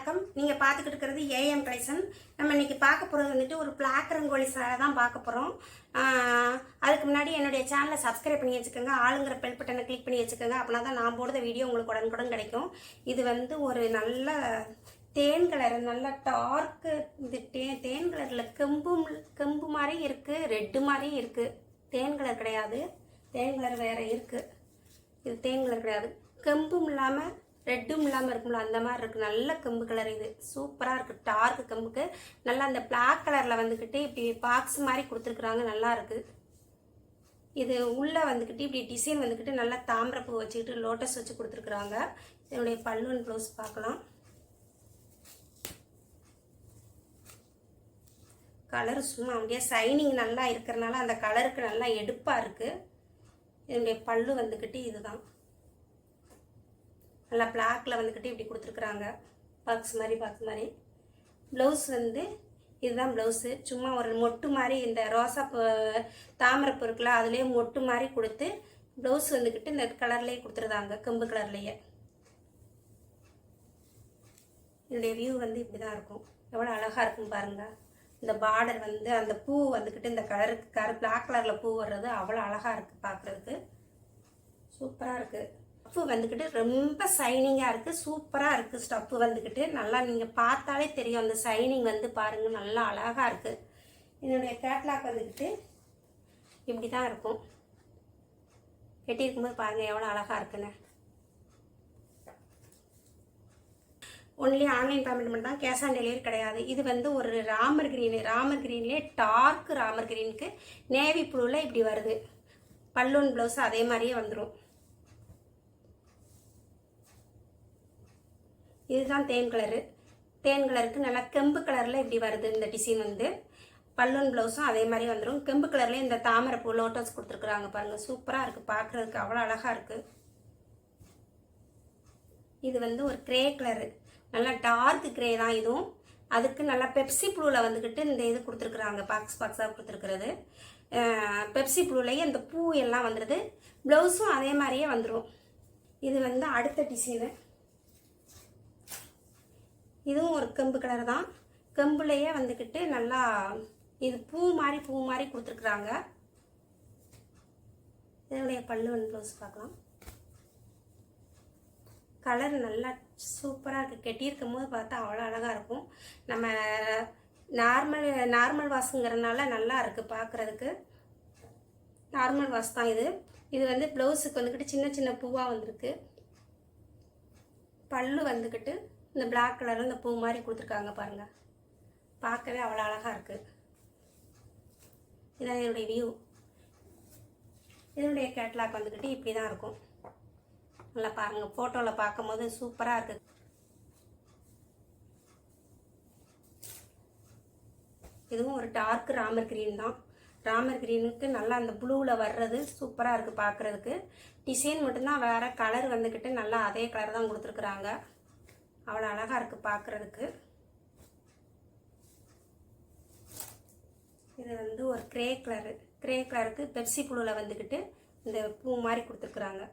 வணக்கம். நீங்கள் பார்த்துக்கிட்டு இருக்கிறது ஏஎம் கலெக்ஷன். நம்ம இன்றைக்கி பார்க்க போகிறது வந்துட்டு ஒரு பிளாக் ரங்கோலி சாரை தான் பார்க்க போகிறோம். அதுக்கு முன்னாடி என்னுடைய சேனலை சப்ஸ்கிரைப் பண்ணி வச்சுக்கோங்க, ஆளுங்கிற பெல் பட்டனை கிளிக் பண்ணி வச்சுக்கோங்க. அப்படின்னா தான் நான் போடுற வீடியோ உங்களுக்கு உடனுக்குடன் கிடைக்கும். இது வந்து ஒரு நல்ல தேன் கலர், நல்ல டார்க்கு. இது தேன் கலரில் கெம்பு மாதிரி இருக்குது, ரெட்டு மாதிரி இருக்குது. தேன் கலர் கிடையாது, தேன் கலர் வேறு இருக்குது. இது தேன் கலர் கிடையாது, கெம்பும் இல்லாமல் ரெட்டும் இல்லாமல் இருக்கும்ல, அந்த மாதிரி இருக்குது. நல்ல கெம்பு கலர், இது சூப்பராக இருக்குது. டார்க்கு கெம்புக்கு நல்லா அந்த பிளாக் கலரில் வந்துக்கிட்டு இப்படி பாக்ஸ் மாதிரி கொடுத்துருக்குறாங்க, நல்லா இருக்குது. இது உள்ளே வந்துக்கிட்டு இப்படி டிசைன் வந்துக்கிட்டு நல்லா தாமரைப்பூ வச்சுக்கிட்டு லோட்டஸ் வச்சு கொடுத்துருக்குறாங்க. இதனுடைய பல்லுவன் ப்ளவுஸ் பார்க்கலாம். கலர் சும்மா அப்படியே சைனிங் நல்லா இருக்கிறனால அந்த கலருக்கு நல்லா எடுப்பாக இருக்குது. இதனுடைய பல்லு வந்துக்கிட்டு இதுதான், நல்லா பிளாக்ல வந்துக்கிட்டு இப்படி கொடுத்துருக்குறாங்க, பாக்ஸ் மாதிரி. ப்ளவுஸ் வந்து இதுதான் ப்ளவுஸு. சும்மா ஒரு மொட்டு மாதிரி, இந்த ரோசா தாமரைப்பூ இருக்குல்ல, அதுலேயே மொட்டு மாதிரி கொடுத்து ப்ளவுஸ் வந்துக்கிட்டு இந்த கலர்லேயே கொடுத்துருதாங்க, கெம்பு கலர்லேயே. என்னுடைய வியூ வந்து இப்படி தான் இருக்கும். எவ்வளோ அழகாக இருக்கும் பாருங்கள். இந்த பார்டர் வந்து அந்த பூ வந்துக்கிட்டு இந்த கலருக்கு பிளாக் கலரில் பூ வர்றது அவ்வளோ அழகாக இருக்குது பார்க்குறதுக்கு, சூப்பராக இருக்குது. ஸ்டஃப்பு வந்துக்கிட்டு ரொம்ப சைனிங்காக இருக்குது, சூப்பராக இருக்குது. ஸ்டஃப்பு வந்துக்கிட்டு நல்லா நீங்கள் பார்த்தாலே தெரியும், அந்த சைனிங் வந்து பாருங்கள், நல்லா அழகாக இருக்குது. என்னுடைய கேட்லாக் வந்துக்கிட்டு இப்படி தான் இருக்கும். கட்டியிருக்கும்போது பாருங்கள் எவ்வளோ அழகாக இருக்குன்னு. ஒன்லி ஆன்லைன் பேமெண்ட் மட்டும் தான், கேஷ் ஆன் டெலிவரி கிடையாது. இது வந்து ஒரு ராமர் கிரீன்லேயே டார்க் ராமர் கிரீனுக்கு நேவி ப்ளூவில் இப்படி வருது. பல்லூன் ப்ளவுஸ் அதே மாதிரியே வந்துடும். இதுதான் தேன் கலரு. தேன் கலருக்கு நல்லா கெம்பு கலரில் இப்படி வருது இந்த டிசைன் வந்து. பல்லூன் ப்ளவுஸும் அதே மாதிரி வந்துடும். கெம்பு கலர்லேயே இந்த தாமரைப்பூ லோட்டஸ் கொடுத்துருக்குறாங்க பாருங்கள், சூப்பராக இருக்குது பார்க்குறதுக்கு, அவ்வளோ அழகாக இருக்குது. இது வந்து ஒரு கிரே கலரு, நல்லா டார்க் கிரே தான் இதுவும். அதுக்கு நல்லா பெப்சி ப்ளூவில் வந்துக்கிட்டு இந்த இது கொடுத்துருக்குறாங்க, பாக்ஸாக கொடுத்துருக்குறது. பெப்சி ப்ளூலேயே இந்த பூ எல்லாம் வந்துடுது. ப்ளவுஸும் அதே மாதிரியே வந்துடும். இது வந்து அடுத்த டிசைனு. இதுவும் ஒரு கெம்பு கலர் தான். கெம்புலையே வந்துக்கிட்டு நல்லா இது பூ மாதிரி கொடுத்துருக்குறாங்க. இதனுடைய பல்லுவன் ப்ளவுஸ் பார்க்கலாம். கலர் நல்லா சூப்பராக இருக்குது. கெட்டியிருக்கும் போது பார்த்தா அவ்வளோ அழகாக இருக்கும். நம்ம நார்மல் வாஷுங்கிறதுனால நல்லா இருக்குது பார்க்குறதுக்கு. நார்மல் வாஷ் தான் இது. இது வந்து ப்ளவுஸுக்கு வந்துக்கிட்டு சின்ன பூவாக வந்திருக்கு. பல்லு வந்துக்கிட்டு இந்த பிளாக் கலரில் இந்த பூ மாதிரி கொடுத்துருக்காங்க பாருங்கள், பார்க்கவே அவ்வளோ அழகாக இருக்குது. இதான் என்னுடைய வியூ. இதனுடைய கேட்லாக் வந்துக்கிட்டு இப்படி தான் இருக்கும். நல்லா பாருங்கள், ஃபோட்டோவில் பார்க்கும்போது சூப்பராக இருக்குது. இதுவும் ஒரு டார்க் ராமர் கிரீன் தான். ராமர் கிரீனுக்கு நல்லா அந்த ப்ளூவில் வர்றது சூப்பராக இருக்குது பார்க்குறதுக்கு. டிசைன் மட்டும்தான் வேறு, கலர் வந்துக்கிட்டு நல்லா அதே கலர் தான் கொடுத்துருக்குறாங்க, அவ்வளோ அழகாக இருக்குது பார்க்குறதுக்கு. இது வந்து ஒரு கிரே கலருக்கு பெப்சி ப்ளூவில் வந்துக்கிட்டு இந்த பூ மாதிரி கொடுத்துருக்குறாங்க.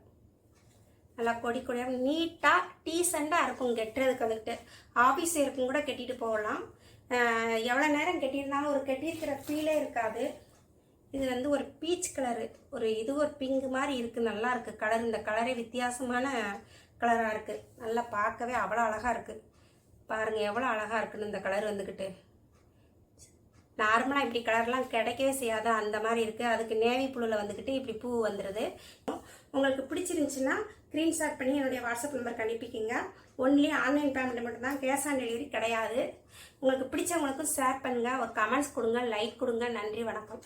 நல்லா கொடியாக நீட்டாக டீசெண்டாக இருக்கும் கெட்டுறதுக்கு. வந்துக்கிட்டு ஆஃபீஸ் இருக்கும் கூட கட்டிட்டு போகலாம். எவ்வளோ நேரம் கட்டியிருந்தாலும் ஒரு கட்டியிருக்கிற ஃபீலே இருக்காது. இது வந்து ஒரு பீச் கலரு, ஒரு பிங்க் மாதிரி இருக்குது, நல்லா இருக்குது கலர். இந்த கலரே வித்தியாசமான கலராக இருக்குது, நல்லா பார்க்கவே அவ்வளோ அழகாக இருக்குது. பாருங்கள் எவ்வளோ அழகாக இருக்குன்னு இந்த கலர் வந்துக்கிட்டு. நார்மலாக இப்படி கலர்லாம் கிடைக்கவே செய்யாது, அந்த மாதிரி இருக்குது. அதுக்கு நேவி ப்ளூவில் வந்துக்கிட்டு இப்படி பூ வந்துடுது. உங்களுக்கு பிடிச்சிருந்துச்சுன்னா ஸ்க்ரீன்ஷாட் பண்ணி என்னுடைய வாட்ஸ்அப் நம்பருக்கு அனுப்பிக்கிங்க. ஒன்லி ஆன்லைன் பேமெண்ட் மட்டும்தான், கேஷ் ஆன் டெலிவரி கிடையாது. உங்களுக்கு பிடிச்சவங்களுக்கும் ஷேர் பண்ணுங்கள், ஒரு கமெண்ட்ஸ் கொடுங்க, லைக் கொடுங்க. நன்றி, வணக்கம்.